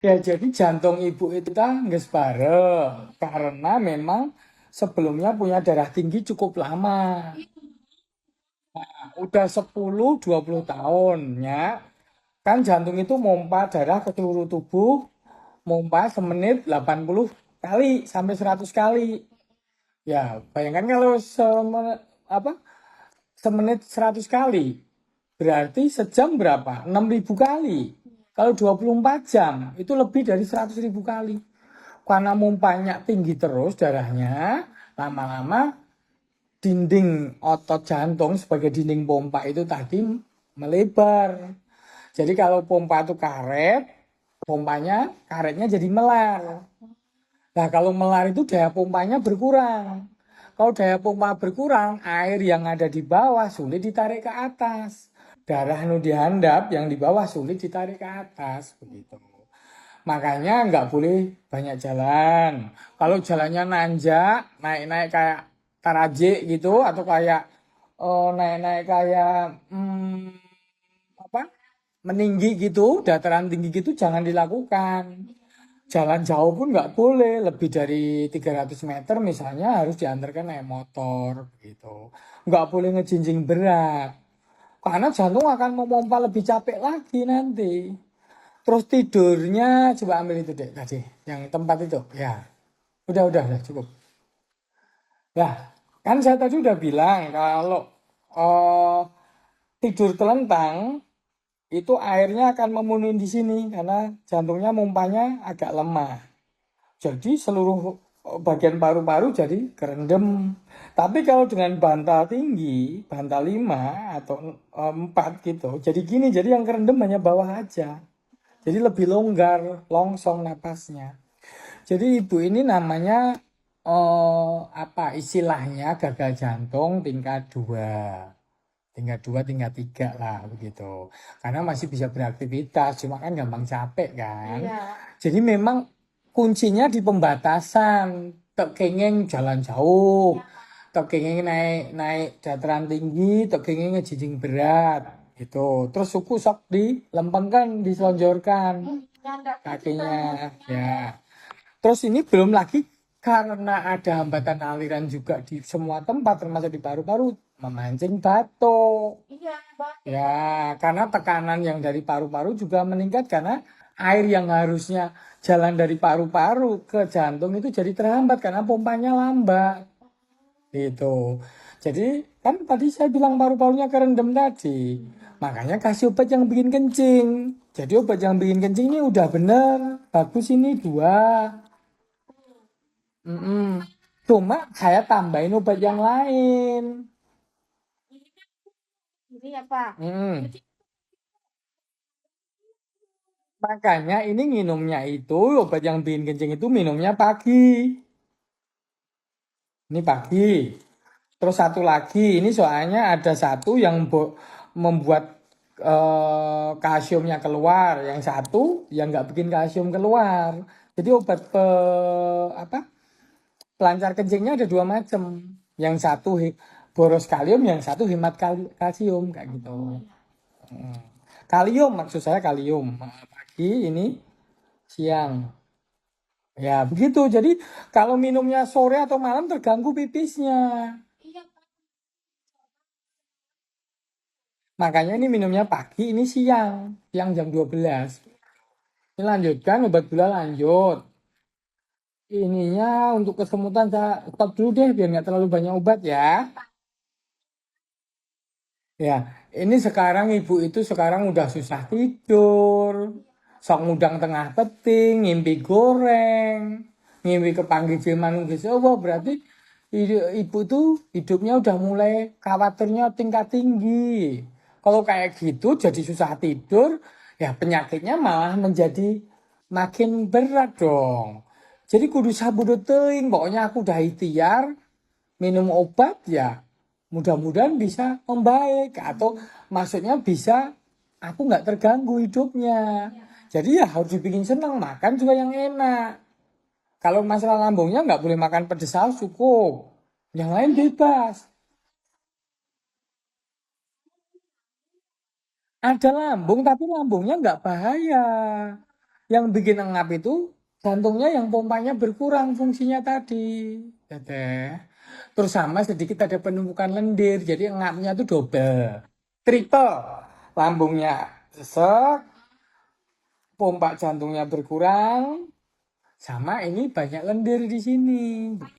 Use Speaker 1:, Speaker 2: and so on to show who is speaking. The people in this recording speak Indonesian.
Speaker 1: Ya, jadi jantung ibu itu kan nggak bareng karena memang sebelumnya punya darah tinggi cukup lama. Udah 10-20 tahun ya. Kan jantung itu mompa darah ke seluruh tubuh, mompa semenit 80 kali sampai 100 kali. Ya, bayangkan kalau apa, semenit 100 kali, berarti sejam berapa? 6.000 kali. Kalau 24 jam, itu lebih dari 100.000 kali. Karena mumpanya tinggi terus darahnya, lama-lama dinding otot jantung sebagai dinding pompa itu tadi melebar. Jadi kalau pompa itu karet, pompanya karetnya jadi melar. Nah, kalau melar itu daya pompanya berkurang. Kalau daya pompa berkurang, air yang ada di bawah sulit ditarik ke atas. Darah nu dihandap yang di bawah sulit ditarik ke atas, begitu. Makanya nggak boleh banyak jalan. Kalau jalannya nanjak, naik-naik kayak tarajik gitu, atau kayak naik-naik kayak apa, meninggi gitu, dataran tinggi gitu, jangan dilakukan. Jalan jauh pun nggak boleh, lebih dari 300 meter misalnya harus diantarkan naik motor gitu. Nggak boleh ngejinjing berat, karena jantung akan memompa lebih capek lagi nanti. Terus tidurnya, coba ambil itu deh tadi, yang tempat itu. Ya, udah cukup. Lah, kan saya tadi udah bilang kalau eh, tidur telentang itu airnya akan memenuhi di sini karena jantungnya mumpanya agak lemah. Jadi seluruh bagian paru-paru jadi kerendam. Tapi kalau dengan bantal tinggi, bantal 5 atau 4 gitu, jadi gini, jadi yang kerendam hanya bawah aja. Jadi lebih longgar, longsong napasnya. Jadi ibu ini namanya apa istilahnya gagal jantung tingkat 2, tingkat 2, tingkat 3 lah begitu. Karena masih bisa beraktivitas, cuma kan gampang capek kan. Iya. Jadi memang kuncinya di pembatasan. Tek kenging jalan jauh, tek kenging naik naik dataran tinggi, tek kenging ngejijing berat gitu. Terus suku sok dilempengkan, diselonjorkan kakinya ya. Terus ini belum lagi karena ada hambatan aliran juga di semua tempat termasuk di paru-paru, memancing batuk. Iya, batuk. Ya, karena tekanan yang dari paru-paru juga meningkat karena air yang harusnya jalan dari paru-paru ke jantung itu jadi terhambat karena pompanya lambat. Gitu. Jadi kan tadi saya bilang paru-parunya kerendam tadi. Makanya kasih obat yang bikin kencing. Jadi obat yang bikin kencing ini udah bener. Bagus ini 2. Mm-mm. Cuma saya tambahin obat yang lain. Ini apa? Makanya ini minumnya itu obat yang bikin kencing itu minumnya pagi. Ini pagi. Terus satu lagi, ini soalnya ada satu yang membuat kalsiumnya keluar, yang satu yang nggak bikin kalsium keluar. Jadi obat apa, pelancar kencingnya ada 2 macam. Yang satu boros kalium, yang satu hemat kalsium kayak gitu. Kalium maksud saya kalium. Pagi ini, siang. Ya begitu. Jadi kalau minumnya sore atau malam terganggu pipisnya. Makanya ini minumnya pagi, ini siang. Siang jam 12. Ini lanjutkan obat gula lanjut. Ininya untuk kesemutan saya stop dulu deh biar nggak terlalu banyak obat ya. Ya, ini sekarang ibu itu sekarang udah susah tidur. Sok ngudang tengah peting, ngimpi goreng, ngimpi kepanggil firman oh berarti ibu tuh hidupnya udah mulai khawatirnya tingkat tinggi. Kalau kayak gitu jadi susah tidur, ya penyakitnya malah menjadi makin berat dong. Jadi kudu sabu teuing, pokoknya aku udah ikhtiar minum obat ya mudah-mudahan bisa membaik atau maksudnya bisa aku nggak terganggu hidupnya. Jadi ya harus dibikin senang, makan juga yang enak. Kalau masalah lambungnya nggak boleh makan pedes saus cukup, yang lain bebas. Ada lambung tapi lambungnya nggak bahaya. Yang bikin engap itu jantungnya yang pompanya berkurang fungsinya tadi. Teteh. Terus sama sedikit ada penumpukan lendir. Jadi engapnya tuh double. Triple. Lambungnya sesek, pompa jantungnya berkurang, sama ini banyak lendir di sini.